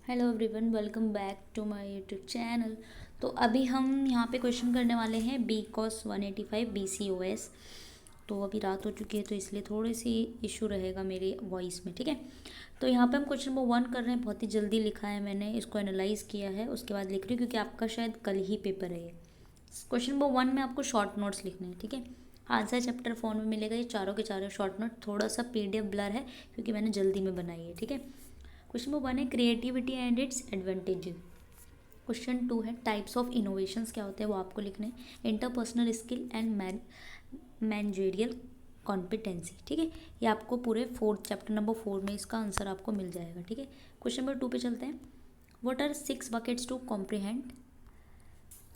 Hello everyone, welcome back to my YouTube channel. तो अभी हम यहाँ पे क्वेश्चन करने वाले हैं बी कॉस 185 BCOS। तो अभी रात हो चुकी है तो इसलिए थोड़ी सी इशू रहेगा मेरी वॉइस में, ठीक है। तो यहाँ पे हम क्वेश्चन नंबर 1 कर रहे हैं। बहुत ही जल्दी लिखा है मैंने, इसको एनालाइज किया है, उसके बाद लिख रही हूँ क्योंकि आपका शायद कल ही पेपर है ये। क्वेश्चन नंबर 1 में आपको शॉर्ट नोट्स लिखने हैं, ठीक है। आंसर चैप्टर फोन में मिलेगा, ये चारों के चारों शॉर्ट नोट। थोड़ा सा PDF ब्लर है क्योंकि मैंने जल्दी में बनाई है, ठीक है। क्वेश्चन नंबर 1 है creativity and its advantages. Question 2 है टाइप्स ऑफ इनोवेशंस क्या होते हैं, वो आपको लिखने हैं। Interpersonal skill and managerial competency, ठीक है। ये आपको पूरे चैप्टर नंबर 4 में इसका आंसर आपको मिल जाएगा, ठीक है। क्वेश्चन नंबर 2 पे चलते हैं। What are 6 buckets to comprehend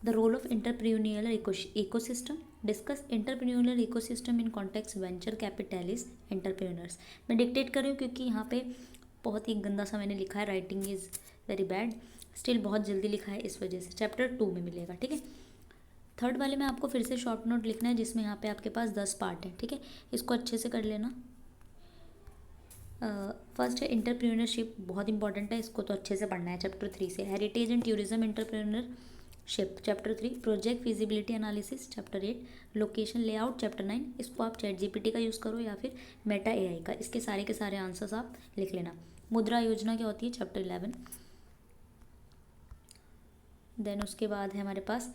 the role of entrepreneurial ecosystem. Discuss entrepreneurial ecosystem in context venture capitalist entrepreneurs. मैं डिक्टेट कर रही हूँ क्योंकि यहाँ पे बहुत ही गंदा सा मैंने लिखा है, writing is very bad, still बहुत जल्दी लिखा है, इस वजह से चैप्टर 2 में मिलेगा, ठीक है। थर्ड वाले में आपको फिर से शॉर्ट नोट लिखना है जिसमें यहाँ पे आपके पास 10 पार्ट है, ठीक है। इसको अच्छे से कर लेना। फर्स्ट है एंटरप्रेन्योरशिप, बहुत इंपॉर्टेंट है, इसको तो अच्छे से पढ़ना है। चैप्टर 3 से heritage and tourism entrepreneurship, chapter 3 project feasibility analysis, chapter 8 location layout, chapter 9। इसको आप ChatGPT का यूज़ करो या फिर मेटा AI का, इसके सारे के सारे आंसर्स आप लिख लेना। मुद्रा योजना क्या होती है, चैप्टर 11। देन उसके बाद है हमारे पास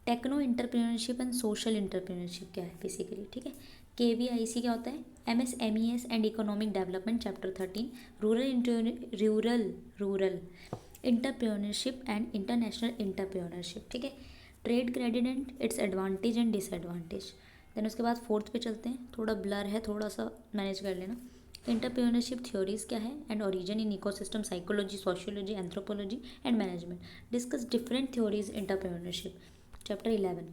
techno entrepreneurship and social entrepreneurship क्या है बेसिकली, ठीक है। KVIC क्या होता है, MSMES and economic development, chapter 13। Rural entrepreneurship and international entrepreneurship, ठीक है। Trade credit and its advantage and disadvantage. Then उसके बाद 4th पे चलते हैं। थोड़ा ब्लर है, थोड़ा सा मैनेज कर लेना। एंटरप्रेन्योरशिप थ्योरीज क्या है and origin in ecosystem, psychology, sociology, anthropology and management. Discuss different theories entrepreneurship, chapter 11।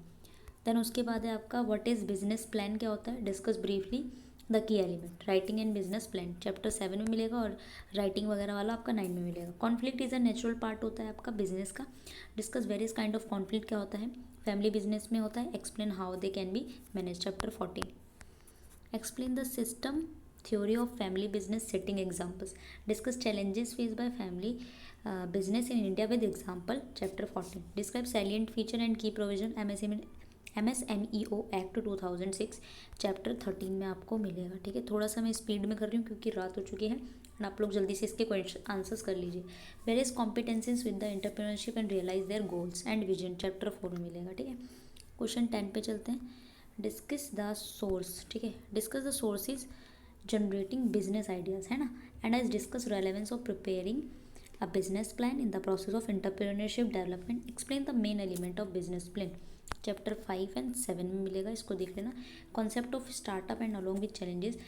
Then उसके बाद है आपका व्हाट इज़ बिजनेस प्लान क्या होता है, discuss briefly the key element. Writing and business plan chapter 7 में मिलेगा और राइटिंग वगैरह वाला आपका 9 में मिलेगा। Conflict is a natural part होता है आपका बिजनेस का। Discuss various kind of conflict क्या होता है, फैमिली बिजनेस में होता है। Explain how they can be manage, chapter 14। Explain the system theory of family business setting examples. Discuss challenges face by family business in India with example, chapter 14। Describe salient feature and की provision MSMEO act 2006, chapter 13 में आपको मिलेगा, ठीक है। थोड़ा सा मैं speed में कर रही हूँ क्योंकि रात हो चुकी है एंड आप लोग जल्दी से इसके क्वेश्चन आंसर्स कर लीजिए। Various competencies with the entrepreneurship and realise their goals and vision, chapter 4 में मिलेगा, ठीक है। क्वेश्चन 10 पे चलते हैं। डिस्कस द सोर्स, ठीक है। Discuss the sources generating business ideas, है ना। एंड आज discuss relevance of preparing a business plan in the process of entrepreneurship development. Explain the main element of business plan, chapter 5 and 7 में मिलेगा, इसको देख लेना। Concept of startup and along with challenges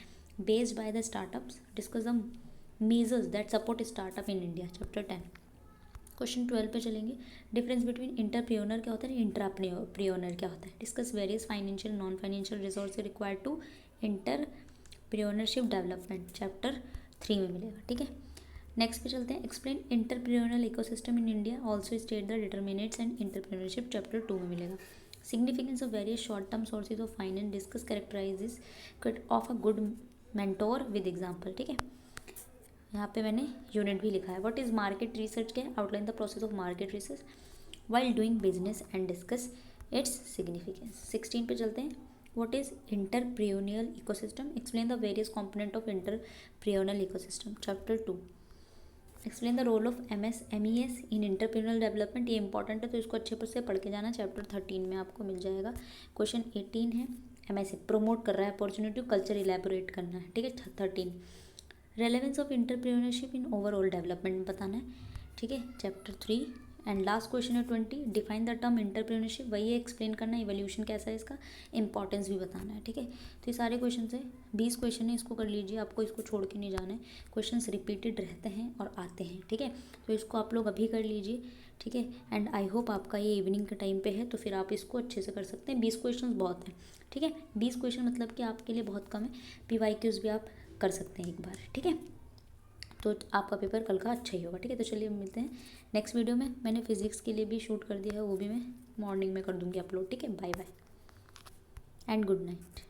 based by the startups. Discuss the measures that support startup in India, chapter 10। Question 12 पे चलेंगे। Difference between entrepreneur क्या होता है, इंट्राप्रेन्योर क्या होता है। Discuss various financial non financial resource required to entrepreneurship development, chapter 3 में मिलेगा, ठीक है। नेक्स्ट पे चलते हैं। Explain entrepreneurial ecosystem in India, also state the determinants and entrepreneurship, chapter 2 में मिलेगा। Significance of various short term sources of finance, discuss characterises of a good mentor with example, ठीक है। यहाँ पे मैंने यूनिट भी लिखा है। व्हाट इज मार्केट रिसर्च क्या है, outline the process of market research while doing business and discuss its significance. 16 पे चलते हैं। What is entrepreneurial ecosystem, explain the various component of entrepreneurial ecosystem, chapter 2। Explain the role of MSMES in entrepreneurial development, ये important है तो इसको अच्छे से पढ़ के जाना, चैप्टर 13 में आपको मिल जाएगा। क्वेश्चन 18 है। MSA प्रमोट कर रहा है अपॉर्चुनिटी कल्चर इलेबोरेट करना है, ठीक है। 13 relevance of entrepreneurship in overall development बताना है, ठीक है, चैप्टर 3। एंड लास्ट क्वेश्चन है 20। डिफाइन द टर्म एंटरप्रेन्योरशिप, वही एक्सप्लेन करना है, इवोल्यूशन कैसा है इसका, इंपॉर्टेंस भी बताना है, ठीक है। तो ये सारे क्वेश्चन है, 20 क्वेश्चन है, इसको कर लीजिए, आपको इसको छोड़ के नहीं जाना है। क्वेश्चंस रिपीटेड रहते हैं और आते हैं, ठीक है। तो इसको आप लोग अभी कर लीजिए, ठीक है। एंड आई होप आपका ये इवनिंग के टाइम पे है तो फिर आप इसको अच्छे से कर सकते हैं। 20 क्वेश्चन बहुत हैं, ठीक है। 20 क्वेश्चन मतलब कि आपके लिए बहुत कम है। PYQs भी आप कर सकते हैं एक बार, ठीक है। तो आपका पेपर कल का अच्छा ही होगा, ठीक है। तो चलिए मिलते हैं नेक्स्ट वीडियो में। मैंने फिजिक्स के लिए भी शूट कर दिया है, वो भी मैं मॉर्निंग में कर दूँगी अपलोड, ठीक है। Bye bye and good night.